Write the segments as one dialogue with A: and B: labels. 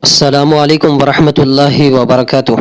A: السلام علیکم ورحمۃ اللہ وبرکاتہ۔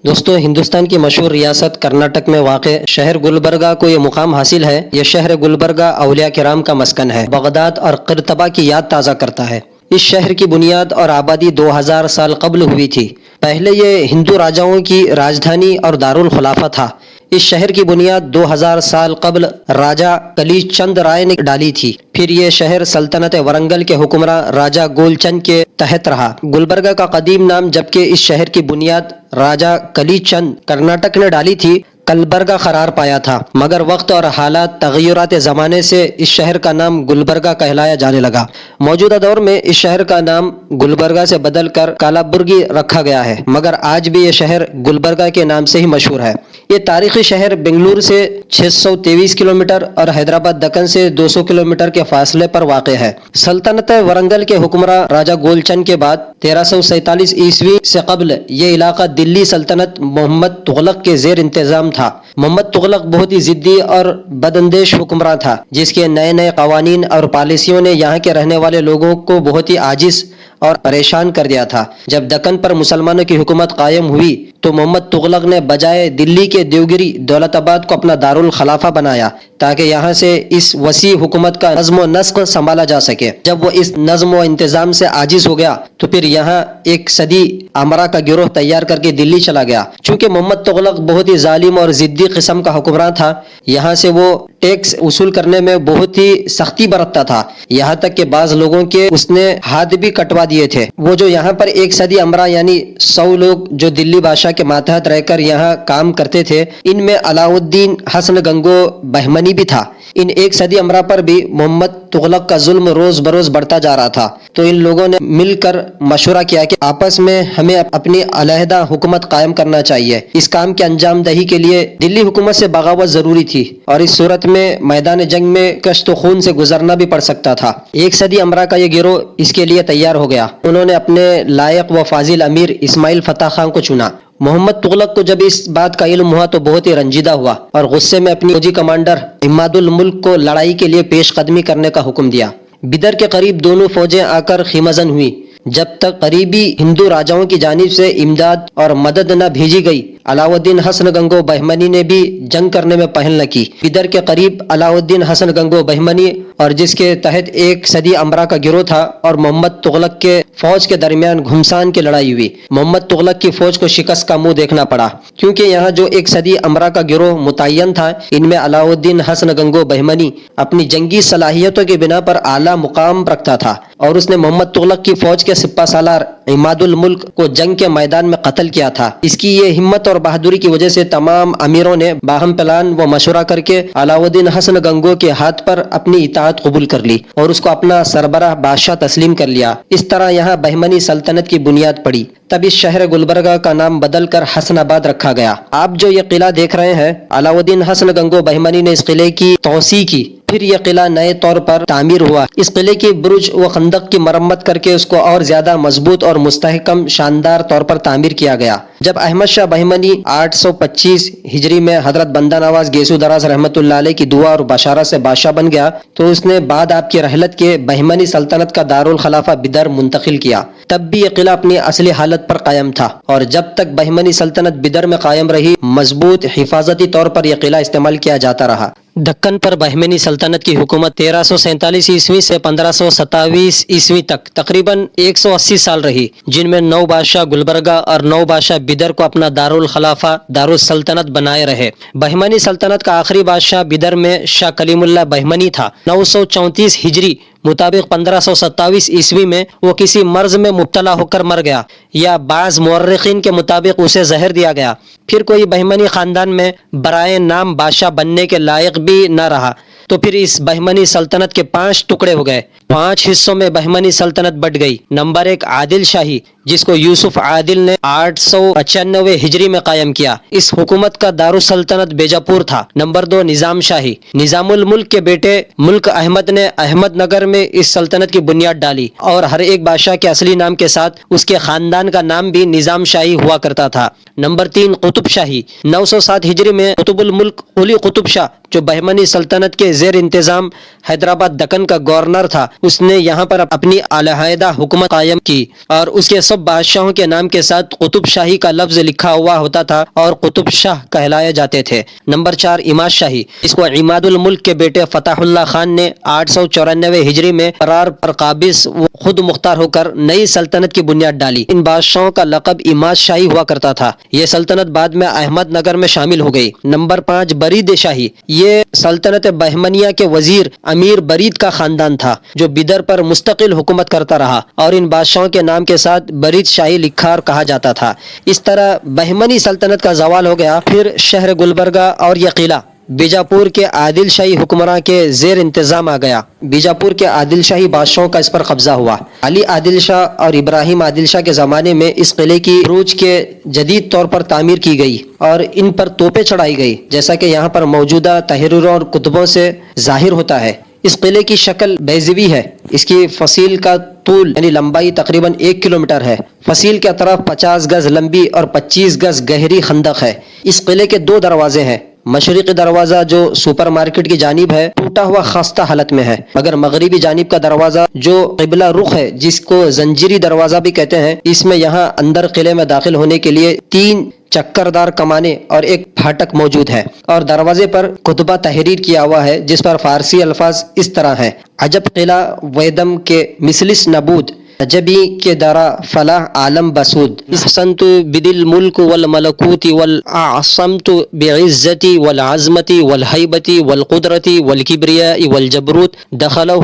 A: دوستو، ہندوستان کی مشہور ریاست کرناٹک میں واقع شہر گلبرگہ کو یہ مقام حاصل ہے۔ یہ شہر گلبرگہ اولیاء کرام کا مسکن ہے، بغداد اور قرطبہ کی یاد تازہ کرتا ہے۔ اس شہر کی بنیاد اور آبادی 2000 سال قبل ہوئی تھی۔ پہلے یہ ہندو راجاؤں کی راجدھانی اور دارالخلافہ تھا۔ اس شہر کی بنیاد 2000 سال قبل راجا کلی چند رائے نے ڈالی تھی۔ پھر یہ شہر سلطنت ورنگل کے حکمراں راجا گول چند کے تحت رہا۔ گلبرگہ کا قدیم نام، جبکہ اس شہر کی بنیاد راجا کلی چند کرناٹک نے ڈالی تھی، کلبرگہ قرار پایا تھا، مگر وقت اور حالات تغیرات زمانے سے اس شہر کا نام گلبرگہ کہلایا جانے لگا۔ موجودہ دور میں اس شہر کا نام گلبرگہ سے بدل کر کالابرگی رکھا گیا ہے، مگر آج بھی یہ شہر گلبرگہ کے نام سے ہی مشہور ہے۔ یہ تاریخی شہر بنگلور سے 623 کلومیٹر اور حیدرآباد دکن سے 200 کلومیٹر کے فاصلے پر واقع ہے۔ سلطنت ورنگل کے حکمراں راجا گول چند کے بعد 1347 عیسوی سے قبل یہ علاقہ دلی سلطنت محمد تغلق کے زیر انتظام تھا۔ محمد تغلق بہت ہی ضدی اور بداندیش حکمراں تھا، جس کے نئے قوانین اور پالیسیوں نے یہاں کے رہنے والے لوگوں کو بہت ہی عاجز اور پریشان کر دیا تھا۔ جب دکن پر مسلمانوں کی حکومت قائم ہوئی تو محمد تغلق نے بجائے دلی کے دیوگری دولت آباد کو اپنا دارالخلافہ بنایا، تاکہ یہاں سے اس وسیع حکومت کا نظم و نسق سنبھالا جا سکے۔ جب وہ اس نظم و انتظام سے عاجز ہو گیا تو پھر یہاں ایک صدی امرا کا گروہ تیار کر کے دلی چلا گیا۔ چونکہ محمد تغلق بہت ہی ظالم اور ضدی قسم کا حکمراں تھا، یہاں سے وہ ٹیکس وصول کرنے میں بہت ہی سختی برتتا تھا، یہاں تک کہ بعض لوگوں کے اس نے ہاتھ بھی کٹوا دیے تھے۔ وہ جو یہاں پر ایک صدی امرا یعنی 100 لوگ جو دلی بادشاہ کے ماتحت رہ کر یہاں کام کرتے تھے، ان میں علاؤ الدین حسن گنگو بہمنی بھی تھا۔ ان ایک صدی امرا پر بھی محمد تغلق کا ظلم روز بروز بڑھتا جا رہا تھا، تو ان لوگوں نے مل کر مشورہ کیا کہ آپس میں ہمیں اپنی علیحدہ حکومت قائم کرنا چاہیے۔ اس کام کے انجام دہی کے لیے دلی حکومت سے بغاوت ضروری تھی، اور اس صورت میں میدان جنگ میں کشت و خون سے گزرنا بھی پڑ سکتا تھا۔ ایک صدی امرا کا یہ گروہ اس کے لیے تیار ہو گیا۔ انہوں نے اپنے لائق و فاضل امیر اسماعیل فتح خان کو چنا۔ محمد تغلق کو جب اس بات کا علم ہوا تو بہت ہی رنجیدہ ہوا، اور غصے میں اپنی فوجی کمانڈر عماد الملک کو لڑائی کے لیے پیش قدمی کرنے کا حکم دیا۔ بدر کے قریب دونوں فوجیں آ کر خیمہ زن ہوئی۔ جب تک قریبی ہندو راجاؤں کی جانب سے امداد اور مدد نہ بھیجی گئی، علاؤ الدین حسن گنگو بہمنی نے بھی جنگ کرنے میں پہل نہ کی۔ بدر کے قریب علاؤ الدین حسن گنگو بہمنی اور جس کے تحت ایک صدی امرا کا گروہ تھا اور محمد تغلق کے فوج کے درمیان گھمسان کی لڑائی ہوئی۔ محمد تغلق کی فوج کو شکست کا منہ دیکھنا پڑا، کیونکہ یہاں جو ایک صدی امرا کا گروہ متعین تھا، ان میں علاؤ الدین حسن گنگو بہمنی اپنی جنگی صلاحیتوں کی بنا پر اعلیٰ مقام رکھتا تھا، اور اس نے محمد تغلق کی فوج کے سپہ سالار عماد الملک کو جنگ کے میدان میں قتل کیا تھا۔ اس کی یہ ہمت اور بہادری کی وجہ سے تمام امیروں نے باہم پلان و مشورہ کر کے علاؤ الدین حسن گنگو کے ہاتھ پر اپنی اطاعت قبول کر لی اور اس کو اپنا سربراہ بادشاہ تسلیم کر لیا۔ اس طرح یہاں بہمنی سلطنت کی بنیاد پڑی۔ تب اس شہر گلبرگہ کا نام بدل کر حسن آباد رکھا گیا۔ آپ جو یہ قلعہ دیکھ رہے ہیں، علاؤ الدین حسن گنگو بہمنی نے اس قلعے کی توسیع کی، پھر یہ قلعہ نئے طور پر تعمیر ہوا۔ اس قلعے کی برج و خندق کی مرمت کر کے اس کو اور زیادہ مضبوط اور مستحکم شاندار طور پر تعمیر کیا گیا۔ جب احمد شاہ بہمنی 825 ہجری میں حضرت بندہ نواز گیسو دراز رحمۃ اللہ علیہ کی دعا اور بشارت سے بادشاہ بن گیا، تو اس نے بعد آپ کی رحلت کے بہمنی سلطنت کا دارالخلافہ بدر منتقل کیا۔ تب بھی یہ قلعہ اپنی اصلی حالت پر قائم تھا، اور جب تک بہمنی سلطنت بدر میں قائم رہی، مضبوط حفاظتی طور پر یہ قلعہ استعمال کیا جاتا رہا۔ دکن پر بہمنی سلطنت کی حکومت 1347 عیسوی سے 1527 عیسوی تک تقریباً 180 سال رہی، جن میں 9 بادشاہ گلبرگہ اور 9 بادشاہ بدر کو اپنا دارالخلافہ دارالسلطنت بنائے رہے۔ بہمنی سلطنت کا آخری بادشاہ بدر میں شاہ کلیم اللہ بہمنی تھا۔ 934 ہجری مطابق 1527 عیسوی میں وہ کسی مرض میں مبتلا ہو کر مر گیا، یا بعض مورخین کے مطابق اسے زہر دیا گیا۔ پھر کوئی بہمنی خاندان میں برائے نام بادشاہ بننے کے لائق بھی نہ رہا، تو پھر اس بہمنی سلطنت کے 5 ٹکڑے ہو گئے۔ 5 حصوں میں بہمنی سلطنت بٹ گئی۔ نمبر 1 عادل شاہی، جس کو یوسف عادل نے 895 ہجری میں قائم کیا۔ اس حکومت کا دارالسلطنت بیجاپور تھا۔ نمبر 2 نظام شاہی، نظام الملک کے بیٹے ملک احمد نے احمد نگر میں اس سلطنت کی بنیاد ڈالی، اور ہر ایک بادشاہ کے اصلی نام کے ساتھ اس کے خاندان کا نام بھی نظام شاہی ہوا کرتا تھا۔ نمبر 3 قطب شاہی، 907 ہجری میں قطب الملک قلی قطب شاہ، جو بہمنی سلطنت کے زیر انتظام حیدرآباد دکن کا گورنر تھا، اس نے یہاں پر اپنی علیحدہ حکومت قائم کی، اور اس کے 100 سب بادشاہوں کے نام کے ساتھ قطب شاہی کا لفظ لکھا ہوا ہوتا تھا اور قطب شاہ کہلائے جاتے تھے۔ نمبر 4 عماد شاہی، اس کو عماد الملک کے بیٹے فتح اللہ خان نے 894 ہجری میں قرار پر قابض خود مختار ہو کر نئی سلطنت کی بنیاد ڈالی۔ ان بادشاہوں کا لقب عماد شاہی ہوا کرتا تھا۔ یہ سلطنت بعد میں احمد نگر میں شامل ہو گئی۔ نمبر 5 برید شاہی، یہ سلطنت بہمنیہ کے وزیر امیر برید کا خاندان تھا جو بیدر پر مستقل حکومت کرتا رہا اور ان بادشاہوں کے نام کے ساتھ برید شاہی لکھا اور کہا جاتا تھا۔ اس طرح بہمنی سلطنت کا زوال ہو گیا۔ پھر شہر گلبرگہ اور یہ قلعہ بیجاپور کے عادل شاہی حکمراں کے زیر انتظام آ گیا۔ بیجاپور کے عادل شاہی بادشاہوں کا اس پر قبضہ ہوا۔ علی عادل شاہ اور ابراہیم عادل شاہ کے زمانے میں اس قلعے کی عروج کے جدید طور پر تعمیر کی گئی اور ان پر توپیں چڑھائی گئی، جیسا کہ یہاں پر موجودہ تحریروں اور کتبوں سے ظاہر ہوتا ہے۔ اس قلعے کی شکل بیضوی ہے۔ اس کی فصیل کا طول یعنی لمبائی تقریباً 1 کلومیٹر ہے۔ فصیل کے اطراف 50 گز لمبی اور 25 گز گہری خندق ہے۔ اس قلعے کے 2 دروازے ہیں۔ مشرقی دروازہ جو سپر مارکیٹ کی جانب ہے ٹوٹا ہوا خستہ حالت میں ہے، مگر مغربی جانب کا دروازہ جو قبلہ رخ ہے جس کو زنجیری دروازہ بھی کہتے ہیں، اس میں یہاں اندر قلعے میں داخل ہونے کے لیے 3 چکردار کمانے اور ایک پھاٹک موجود ہے، اور دروازے پر کتبہ تحریر کیا ہوا ہے جس پر فارسی الفاظ اس طرح ہیں: عجب قلعہ ویدم کے مثلس نبود، عجبی کے درا فلاح عالم بسود، احسنت بدل ملک والملکوت والاعصمت بعزتی والعظمتی والحیبتی والقدرتی والکبریاء والجبروت دخلہ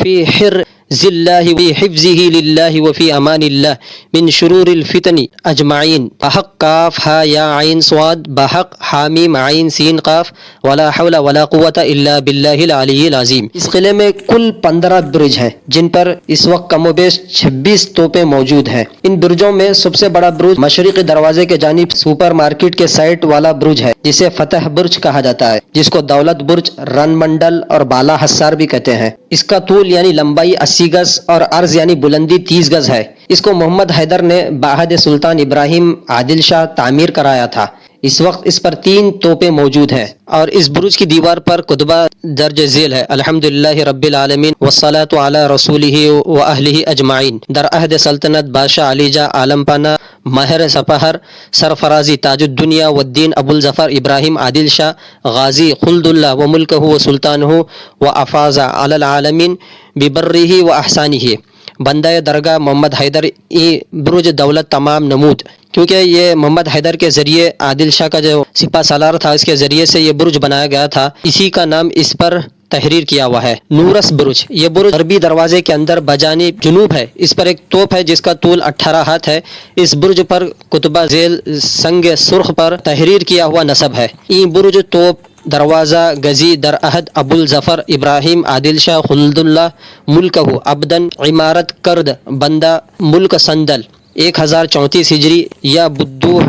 A: فی حر ذلہ بحفظہ للہ وفی امان اللہ من شرور الفتن اجمعین، بحق کاف ہا یا عین صاد بحق حامیم عین سین قاف ولا حول ولا قوة الا باللہ العلی العظیم۔ اس قلعے میں کل 15 برج ہیں جن پر اس وقت کم و بیش 26 توپیں موجود ہیں۔ ان برجوں میں سب سے بڑا برج مشرقی دروازے کے جانب سپر مارکیٹ کے سائٹ والا برج ہے جسے فتح برج کہا جاتا ہے، جس کو دولت برج، رن منڈل اور بالا حصار بھی کہتے ہیں۔ اس کا طول یعنی لمبائی 80 گز اور عرض یعنی بلندی 30 گز ہے۔ اس کو محمد حیدر نے بعہد سلطان ابراہیم عادل شاہ تعمیر کرایا تھا۔ اس وقت اس پر 3 توپیں موجود ہیں اور اس برج کی دیوار پر کتبہ درج ذیل ہے: الحمدللہ رب العالمین والصلاة علی رسولہ و اہلہ اجمعین، در عہد سلطنت بادشاہ علی جاں عالم پانا ماہر سپاہر سرفرازی تاج الدنیا والدین ابو الظفر ابراہیم عادل شاہ غازی خلد اللہ و ملکہ و سلطانہ و افاظ علی العالمین ببرہ و احسانہ، بندہ درگاہ محمد حیدر ای برج دولت تمام نمود۔ کیونکہ یہ محمد حیدر کے ذریعے عادل شاہ کا جو سپہ سالار تھا اس کے ذریعے سے یہ برج بنایا گیا تھا، اسی کا نام اس پر تحریر کیا ہوا ہے۔ نورس برج، یہ برج غربی دروازے کے اندر بجانب جنوب ہے۔ اس پر ایک توپ ہے جس کا طول 18 ہاتھ ہے۔ اس برج پر کتبہ ذیل سنگ سرخ پر تحریر کیا ہوا نصب ہے: این برج توپ دروازہ گزی در عہد ابو الظفر ابراہیم عادل شاہ خلد اللہ ملکہ ابدن عمارت کرد بندہ ملک سندل 1034 ہجری یا بدوہ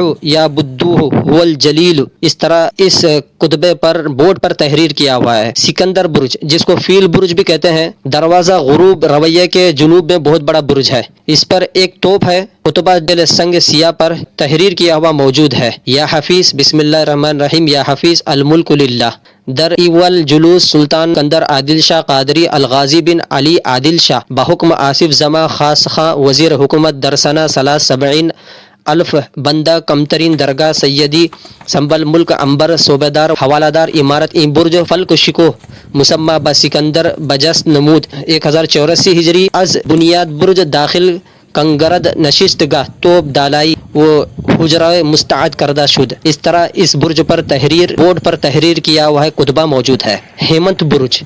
A: هو الجلیل۔ اس طرح اس کتبے پر بورڈ پر تحریر کیا ہوا ہے۔ سکندر برج، جس کو فیل برج بھی کہتے ہیں، دروازہ غروب رویہ کے جنوب میں بہت بڑا برج ہے۔ اس پر ایک توپ ہے، کتبہ دل سنگ سیاہ پر تحریر کیا ہوا موجود ہے: یا حفیظ بسم اللہ الرحمن الرحیم یا حفیظ الملک للہ، در ایول جلوس سلطان کندر عادل شاہ قادری الغازی بن علی عادل شاہ بحکم آصف زماں خاص خاں وزیر حکومت در سنہ 73 الف، بندہ کمترین درگاہ سیدی سنبل ملک امبر صوبیدار حوالہ دار عمارت این برج فلک شکو مسمہ بسکندر بجست نمود 1084 ہجری از بنیاد برج داخل کنگرد نشست گاہ توپ دالائی و حجرہ مستعد کردہ شد۔ اس طرح اس برج پر تحریر بورڈ پر تحریر کیا ہوا ہے کتبہ موجود ہے۔ ہیمنت برج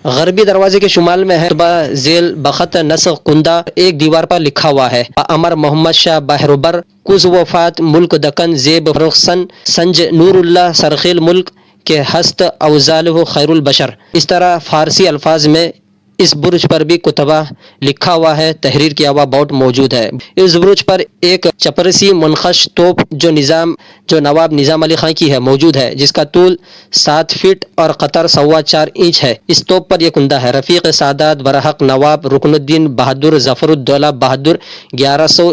A: غربی دروازے کے شمال میں ہے، کتبہ ذیل بخط نسخ کندہ ایک دیوار پر لکھا ہوا ہے: امر محمد شاہ بحربر کز وفات ملک دکن زیب فرخسن سنج نور اللہ سرخیل ملک کے ہست اوزالہ خیر البشر۔ اس طرح فارسی الفاظ میں اس برج پر بھی کتبہ لکھا ہوا ہے، تحریر کیا ہوا بورڈ موجود ہے۔ اس برج پر ایک چپرسی منخش توپ جو نواب نظام علی خان کی ہے موجود ہے، جس کا طول 7 فٹ اور قطر 4.25 انچ ہے۔ اس توپ پر یہ کندہ ہے: رفیق سادات برحق نواب رکن الدین بہادر ظفر الدولہ بہادر 1100